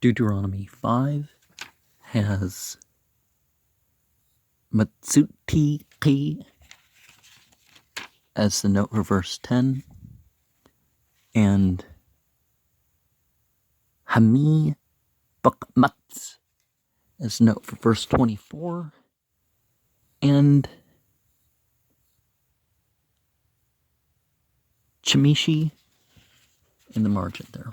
Deuteronomy 5 has Matsutiki as the note for verse 10, and Hami Bakmats as the note for verse 24, and Chimishi in the margin there.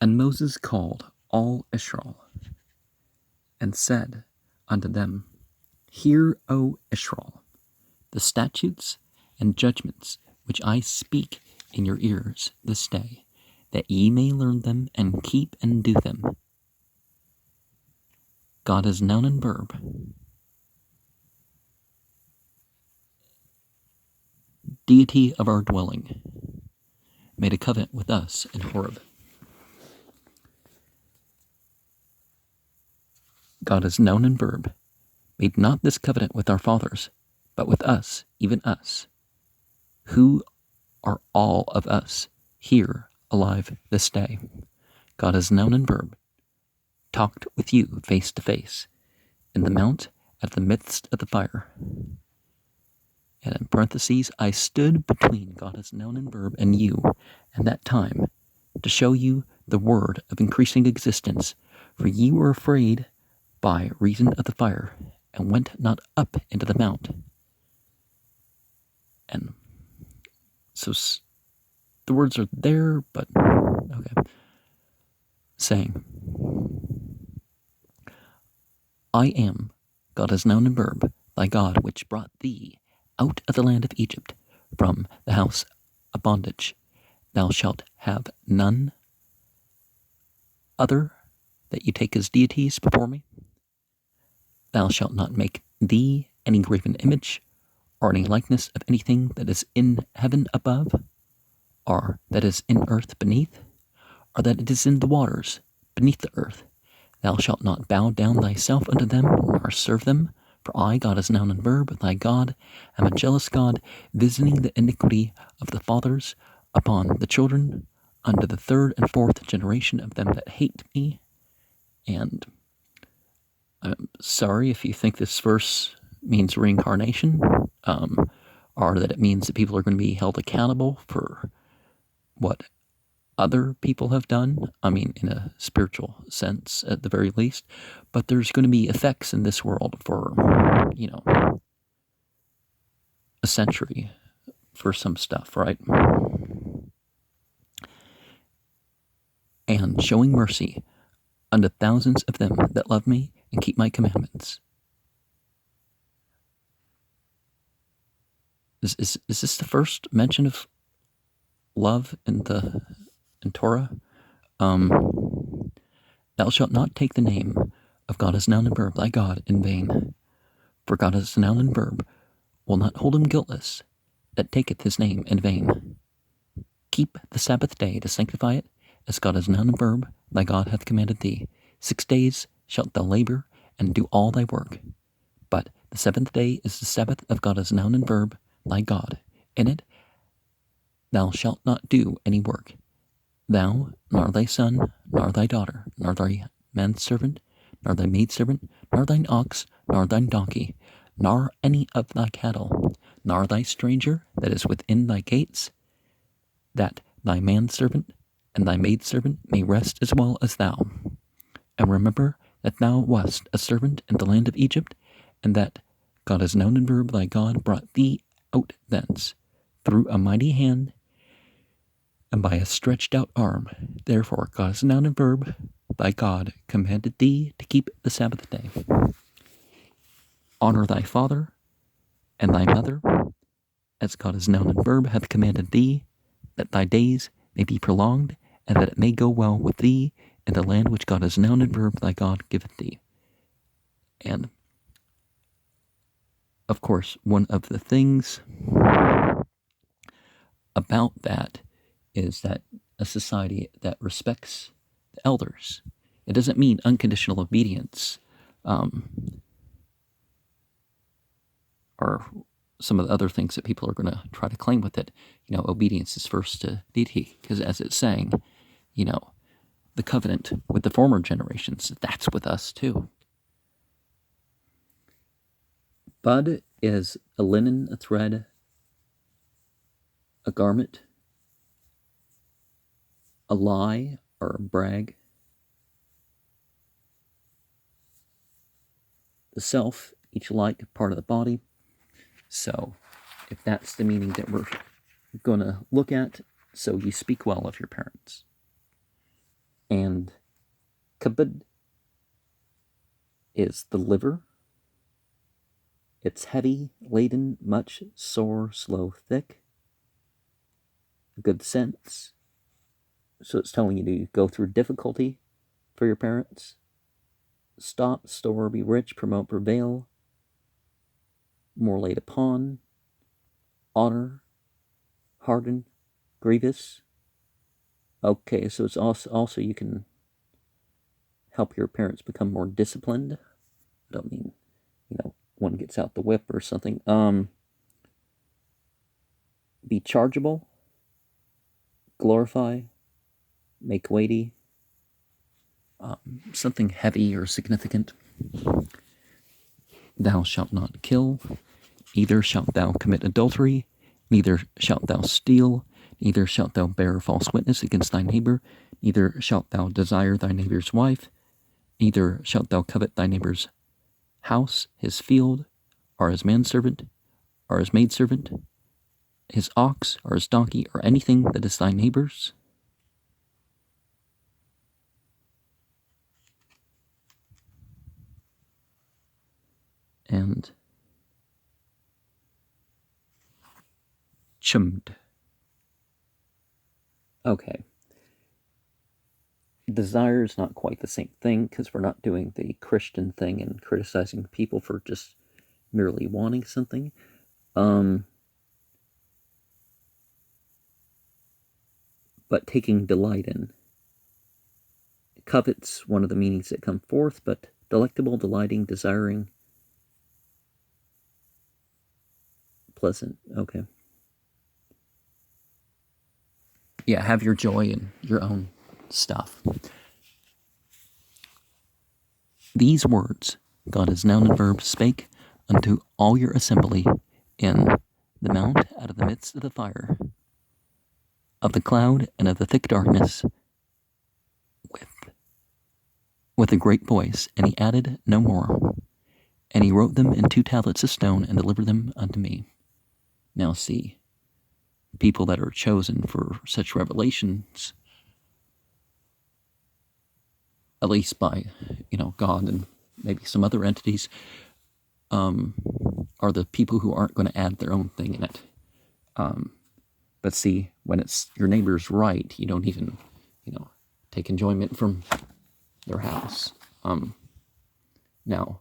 And Moses called all Israel, and said unto them, Hear, O Israel, the statutes and judgments which I speak in your ears this day, that ye may learn them and keep and do them. God is noun and verb. Deity of our dwelling, made a covenant with us in Horeb. God is noun and verb, made not this covenant with our fathers, but with us, even us, who are all of us here alive this day. God is noun and verb, talked with you face to face, in the mount at the midst of the fire. And in parentheses, I stood between God as noun and verb and you, and that time, to show you the word of increasing existence, for ye were afraid by reason of the fire, and went not up into the mount. And so the words are there, but okay. Saying, I am, God as noun and verb, thy God, which brought thee out of the land of Egypt, from the house of bondage. Thou shalt have none other that you take as deities before me. Thou shalt not make thee any graven image, or any likeness of anything that is in heaven above, or that is in earth beneath, or that it is in the waters beneath the earth. Thou shalt not bow down thyself unto them, nor serve them. For I, God as noun and verb, thy God, am a jealous God, visiting the iniquity of the fathers upon the children, unto the third and fourth generation of them that hate me. And I'm sorry if you think this verse means reincarnation, or that it means that people are going to be held accountable for what other people have done. I mean, in a spiritual sense, at the very least. But there's going to be effects in this world for, a century for some stuff, right? And showing mercy unto thousands of them that love me and keep my commandments. Is this the first mention of love in Torah? Thou shalt not take the name of God as noun and verb, thy God, in vain. For God as noun and verb will not hold him guiltless that taketh his name in vain. Keep the Sabbath day to sanctify it, as God as noun and verb, thy God hath commanded thee. 6 days shalt thou labor and do all thy work. But the 7th day is the Sabbath of God as noun and verb, thy God. In it thou shalt not do any work, thou, nor thy son, nor thy daughter, nor thy manservant, nor thy maidservant, nor thine ox, nor thine donkey, nor any of thy cattle, nor thy stranger that is within thy gates, that thy manservant and thy maidservant may rest as well as thou. And remember that thou wast a servant in the land of Egypt, and that God as noun and verb thy God brought thee out thence, through a mighty hand, and by a stretched out arm. Therefore God as noun and verb thy God commanded thee to keep the Sabbath day. Honor thy father and thy mother, as God as noun and verb hath commanded thee, that thy days may be prolonged, and that it may go well with thee in the land which God as noun and verb thy God giveth thee. And, of course, one of the things about that is that a society that respects the elders, it doesn't mean unconditional obedience, or some of the other things that people are going to try to claim with it. Obedience is first to deity, because as it's saying, the covenant with the former generations. That's with us too. Bud is a linen, a thread, a garment, a lie or a brag. The self, each alike, part of the body. So, if that's the meaning that we're going to look at, so you speak well of your parents. And kabod is the liver. It's heavy, laden, much, sore, slow, thick. Good sense. So it's telling you to go through difficulty for your parents. Stop, store, be rich, promote, prevail. More laid upon. Honor, harden, grievous. Okay, so it's also you can help your parents become more disciplined. I don't mean, one gets out the whip or something. Be chargeable, glorify, make weighty, something heavy or significant. Thou shalt not kill, neither shalt thou commit adultery, neither shalt thou steal, neither shalt thou bear false witness against thy neighbor, neither shalt thou desire thy neighbor's wife, neither shalt thou covet thy neighbor's house, his field, or his manservant, or his maidservant, his ox, or his donkey, or anything that is thy neighbor's. And chummed. Okay. Desire is not quite the same thing, because we're not doing the Christian thing and criticizing people for just merely wanting something. But taking delight in. Covet's one of the meanings that come forth, but delectable, delighting, desiring, pleasant. Okay. Yeah, have your joy in your own stuff. These words God as noun and verb spake unto all your assembly in the mount out of the midst of the fire, of the cloud and of the thick darkness, with a great voice, and he added no more. And he wrote them in 2 tablets of stone and delivered them unto me. Now see, people that are chosen for such revelations, at least by, God and maybe some other entities, are the people who aren't going to add their own thing in it. But see, when it's your neighbor's right, you don't even, take enjoyment from their house. Now,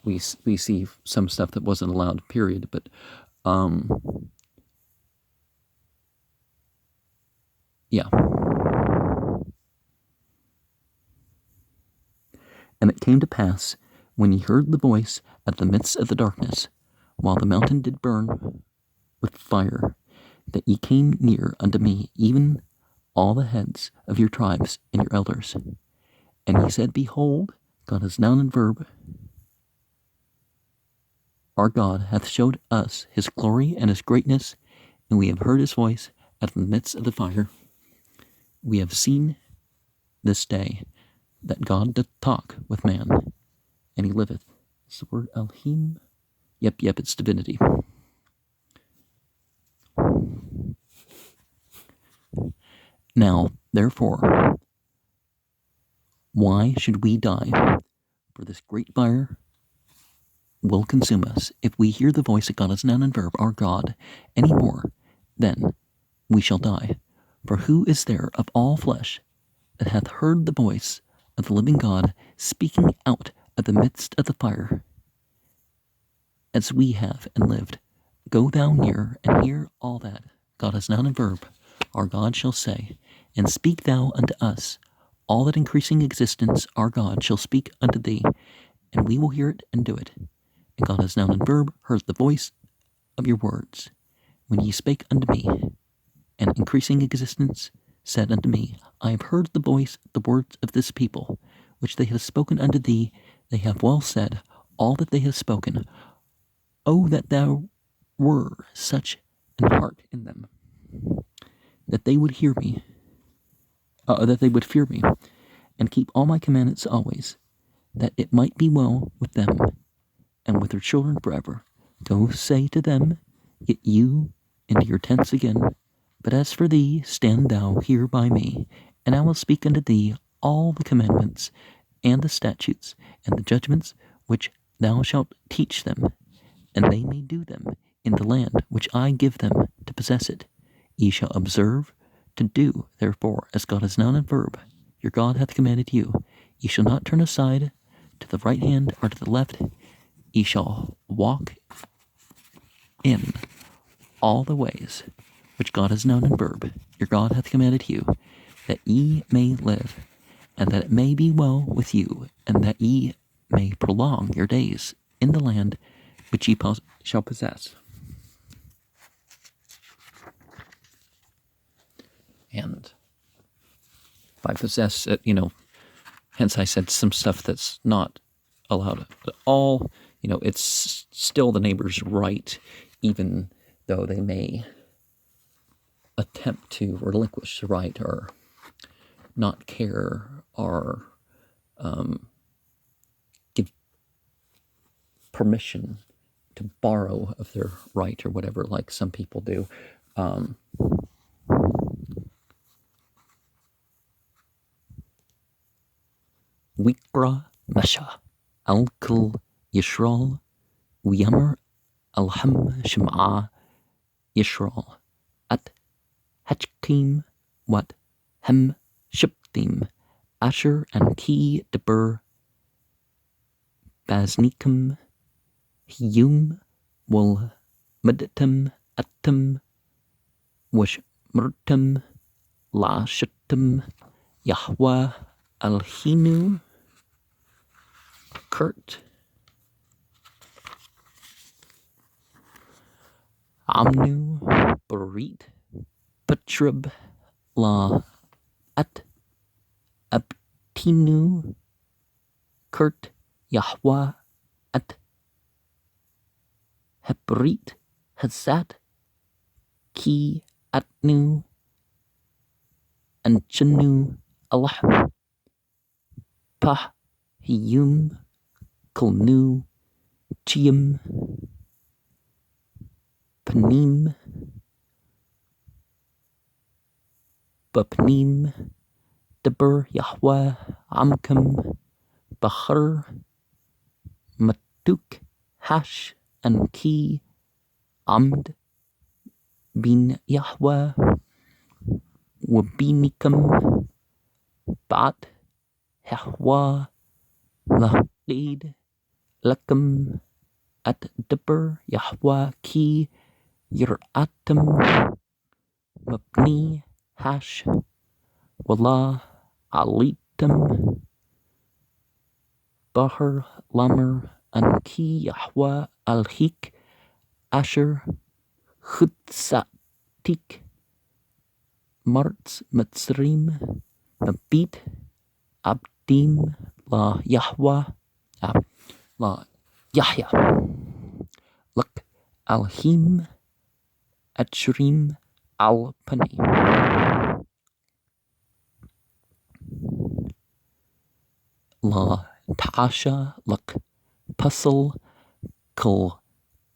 we see some stuff that wasn't allowed, period, but yeah. And it came to pass, when ye heard the voice at the midst of the darkness, while the mountain did burn with fire, that ye came near unto me, even all the heads of your tribes and your elders. And he said, Behold, God is noun and verb. Our God hath showed us his glory and his greatness, and we have heard his voice out of the midst of the fire. We have seen this day that God doth talk with man, and he liveth. Is the word Elohim? Yep, it's divinity. Now, therefore, why should we die? For this great fire will consume us. If we hear the voice of God as noun and verb, our God, any more, then we shall die. For who is there of all flesh that hath heard the voice of the living God speaking out of the midst of the fire, as we have and lived? Go thou near and hear all that God as noun and verb, our God shall say, and speak thou unto us all that increasing existence our God shall speak unto thee, and we will hear it and do it. And God as noun and verb heard the voice of your words, when ye spake unto me, and increasing existence said unto me, I have heard the words of this people, which they have spoken unto thee. They have well said all that they have spoken. Oh, that thou were such an heart in them, that they would hear me, that they would fear me, and keep all my commandments always, that it might be well with them and with their children forever. Go say to them, get you into your tents again. But as for thee, stand thou here by me, and I will speak unto thee all the commandments, and the statutes, and the judgments, which thou shalt teach them, and they may do them in the land which I give them to possess it. Ye shall observe to do, therefore, as God is noun and verb, your God hath commanded you. Ye shall not turn aside to the right hand or to the left. Ye shall walk in all the ways which God has known and verb, your God hath commanded you, that ye may live, and that it may be well with you, and that ye may prolong your days in the land which ye shall possess. And by possess, hence I said some stuff that's not allowed at all. It's still the neighbor's right, even though they may attempt to relinquish the right or not care or give permission to borrow of their right or whatever, like some people do. Wikra Masha Al-Kul Yishral Wiyamr Al-Ham Shim'a Yishral At Hachkim Wat Hem Shiptim Asher and Ki Debur Baznikum Hiyum Wal Meditum Atum Wash Murtum La Shittum Yahweh Al-Hinu Kurt Amnu Barit Patrib La At Abtinu Kurt Yahweh At Hebrit Hazat Ki Atnu Anchanu Allah Pah Hiyum Kulnu Chiyum Panim Bapnim Deber Yahweh Amkum Bahar Matuk Hash and Ki Amd Bin Yahweh Wabinikum Bat Yahweh Lahid Lakum At Deber Yahweh Ki Yiratum Mabni Hash Wallah Alitum Bahar Lamer and Ki Yahweh Al-Hik Asher Chutzatik Martz Mitzrim Mabit Abdim La Yahweh La Yahya Luk Alhim Atshrim Al-Pani La Tasha Luk Puzzle Kul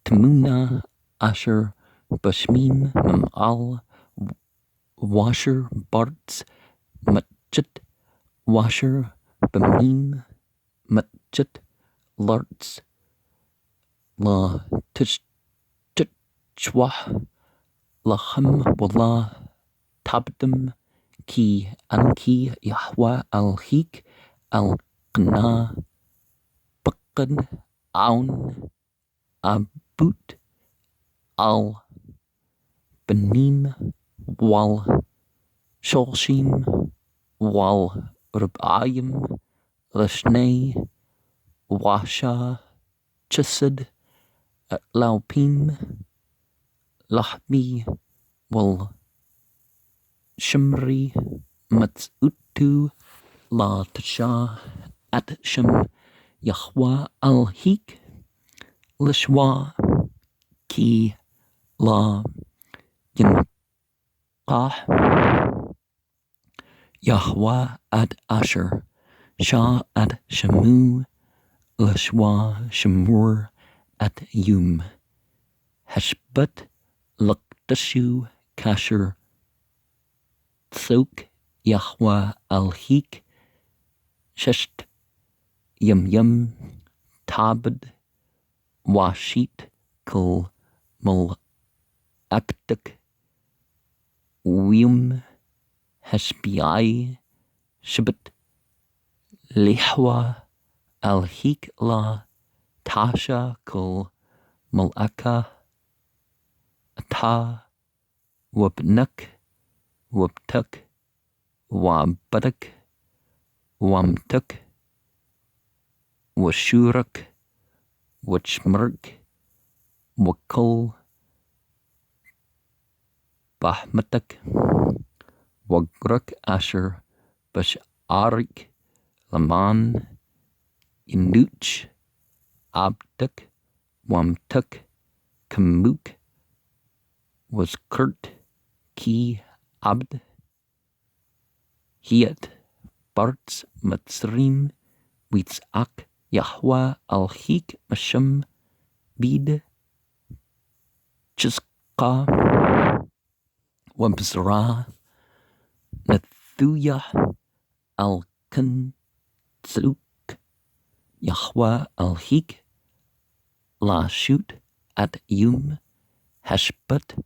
Tamuna Asher Bashmim Al Washer Bartz Matchit Washer Bamim Matchit Lartz La Tichwa Lachem Wallah Tabdum Ki Anki Yahweh Al-Hik Al-Qna Baqad Aun Abut Al-Benim Wal Sholshim Wal Rubayim Lashnei Washa Chesed Laupim Lahmi Wal Shimri Matsutu La Tasha At Shim Yahwa Al Hik Lishwa Ki La Yinqah Yahwa Ad Asher Shah Ad Shamu Lishwa Shemur At Yum Heshbet Laktashu Kasher Tsok Yahwa Al Hik Shesht Yum Yum Tabed Washit Kul Mul Aktak Wim Heshbi Shibet Lihwa Al Hik La Tasha Kul Mulaka Ata Wabnuk Wabtuk Wabadak Wamtuk Washurak Wachmurk Wakul Bahmatak Wagruk Asher Basharik Laman Inuch Abduk Wamtuk Kamuk was Kurt Ki Abd Hiat Bartz Matsrim Witzak Yahwa Al Hik Masham Bid Chiska Wabzra Nathuya Al Kan Tzuk Yahwa Al Hik La Shut At Yum Hashbat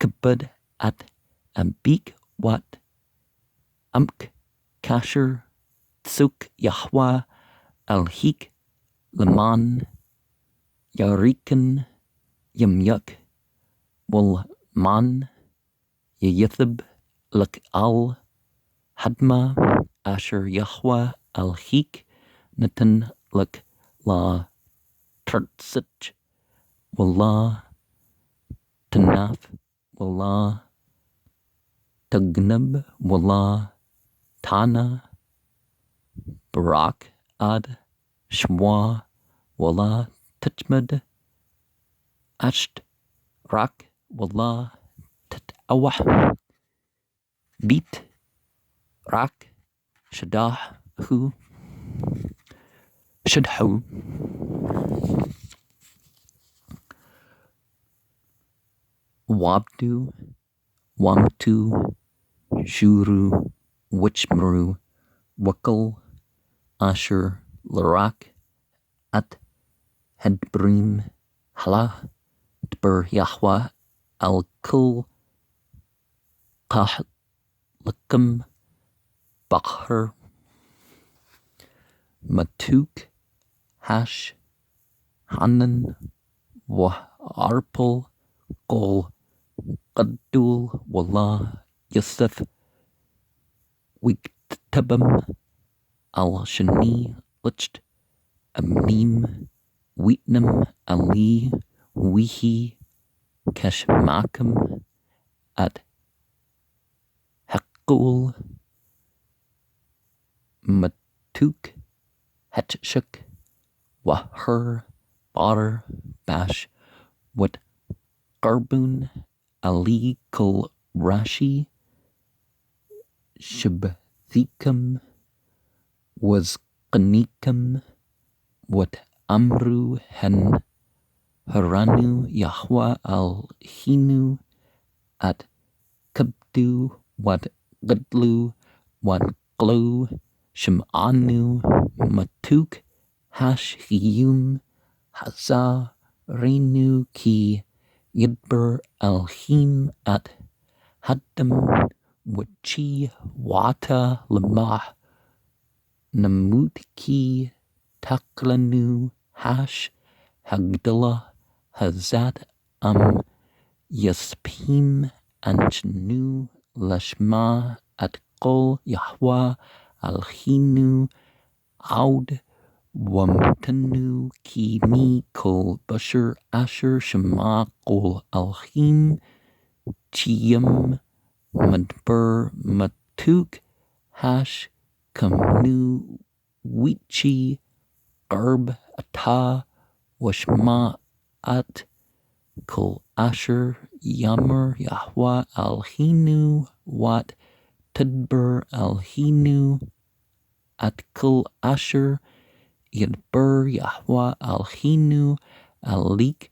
Kabad At Abik Wat Amk Kasher Tzuk Yahwa Al Hik Laman Yarikan Yamyuk Wal Man Yithib Lak Al Hadma Asher Yahwa Al Hik Natan Lak La Tartsich Wallah Tanaf Wallah Tagnab Wallah Tana Barak Ad Shwa Wallah Tachmad Asht Rak Wallah Tatawah Beat Rak Shadah Hu Shadhu Wabdu Wamtu Shuru Wichmru Wakal Asher Larak At Hedbrim Hala Dber Yahwa Al Kul Kah Lakam Bakhar Matuk Hash Hanan Arpal Qol Qaddul Wallah Yusuf Wiktabam Al Shani Licht Amim Witnam Ali Wihi Kashmakam At Hakul Matuk Hatshuk Wahur Bar Bash Wat Garbun Ali Kul Rashi Shabthikam was Qanikam Wat Amru Hen Haranu Yahwa Al Hinu At Kabdu Wat Gadlu Wat Glu Shim'anu Matuk Hash Hiyum Haza Renu Ki Yidber Al Him At Haddam Wachi Wata Lamah Namut Ki Taklanu Hash Hagdallah Hazat Yaspim Anchnu Lashma At Qol Yahwa Al Hinu Aud Wamtanu Ki Mi Kol Bashar Asher Shema Qol Al Him Chiyam Madbur Matuk Hash Kamnu Wichi Garb Ata Washma At Kul Asher Yammer Yahwa Alhinu Wat Tidbur Alhinu At Kul Asher Yadbur Yahwa Alhinu Alik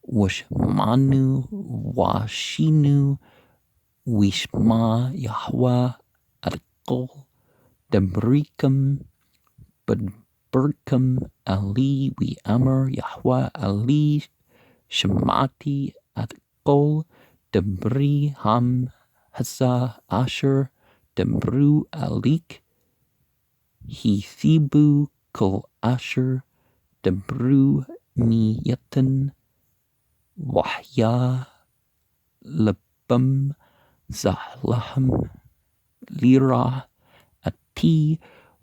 Washmanu Washinu Wishma Yahwa Adkul Debrikam Badburkam Ali Wi Amr Yahwa Ali Shemati Adkul Debri Ham Hasa Asher Debru Alik Hithibu Kul Asher Debru Niyatan Wahya Labam Zahlaham Lira Ati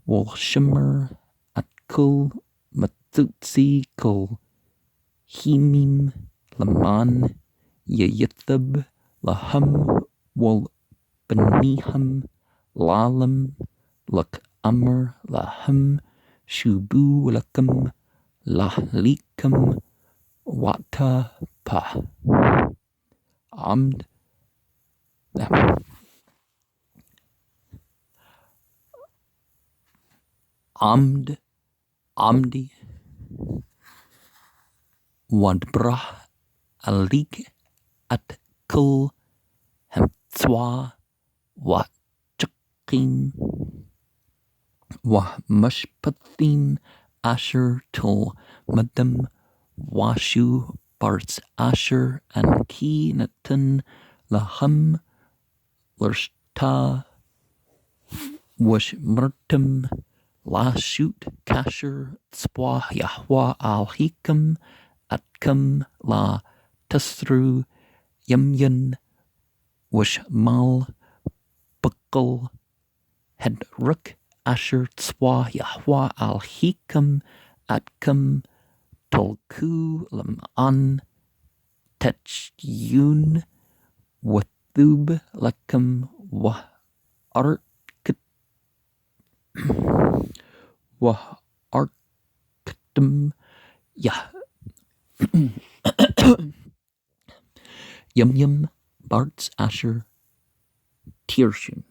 Wolshimmer Atkul Matutsi Kul Himim Laman Yayithab Laham Wal Beniham Lalam Lak Amr Laham Shubu Lakam Lahlikam Wata Pa Amd Amdi Wadbrah Alik At Kul Hemtswa Wachakim Wahmashpathim Asher Tul Madam Washu Barts Asher Anki Natan Laham Lurshta Washmurtim Lashut Kasher Tzwa Yahwa Al Hikam Atkam La Tasru Yamyan Washmal Bukal Hedruk Asher Tzwa Yahwa Al Hikam Atkam Tolku Lam Techyun Wathub Lakam Wah Arktum Yah Yum Barts Asher Tirshun